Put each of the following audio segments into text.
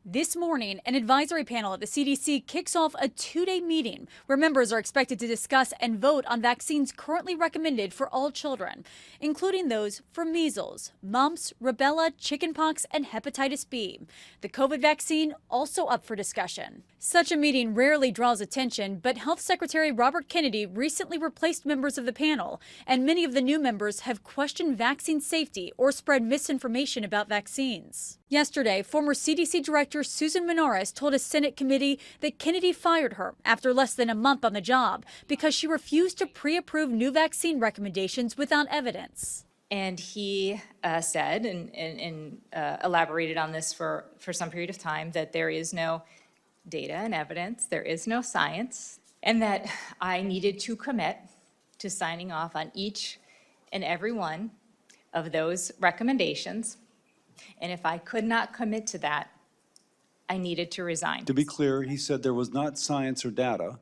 This morning, an advisory panel at the CDC kicks off a two-day meeting where members are expected to discuss and vote on vaccines currently recommended for all children, including those for measles, mumps, rubella, chickenpox, and hepatitis B. The COVID vaccine also up for discussion. Such a meeting rarely draws attention, but Health Secretary Robert Kennedy recently replaced members of the panel, and many of the new members have questioned vaccine safety or spread misinformation about vaccines. Yesterday, former CDC Director Susan Menares told a Senate committee that Kennedy fired her after less than a month on the job because she refused to pre-approve new vaccine recommendations without evidence. And he said and elaborated on this for some period of time that there is no data and evidence, there is no science, and that I needed to commit to signing off on each and every one of those recommendations. And if I could not commit to that, I needed to resign. To be clear, he said there was not science or data,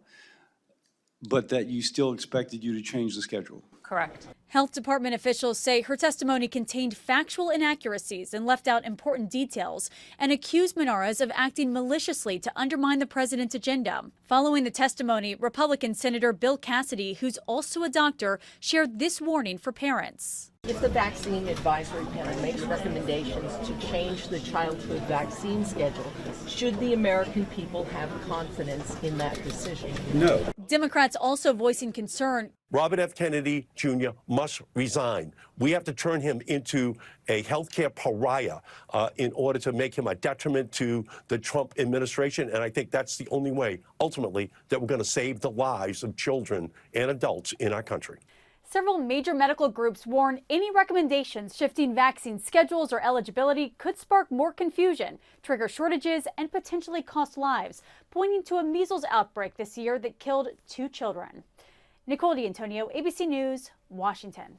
but that you still expected you to change the schedule. Correct. Health Department officials say her testimony contained factual inaccuracies and left out important details, and accused Menares of acting maliciously to undermine the president's agenda. Following the testimony, Republican Senator Bill Cassidy, who's also a doctor, shared this warning for parents. If the vaccine advisory panel makes recommendations to change the childhood vaccine schedule, should the American people have confidence in that decision? No. Democrats also voicing concern. Robert F. Kennedy Jr. must resign. We have to turn him into a healthcare pariah in order to make him a detriment to the Trump administration. And I think that's the only way, ultimately, that we're going to save the lives of children and adults in our country. Several major medical groups warn any recommendations shifting vaccine schedules or eligibility could spark more confusion, trigger shortages, and potentially cost lives, pointing to a measles outbreak this year that killed 2 children. Nicole D'Antonio, ABC News, Washington.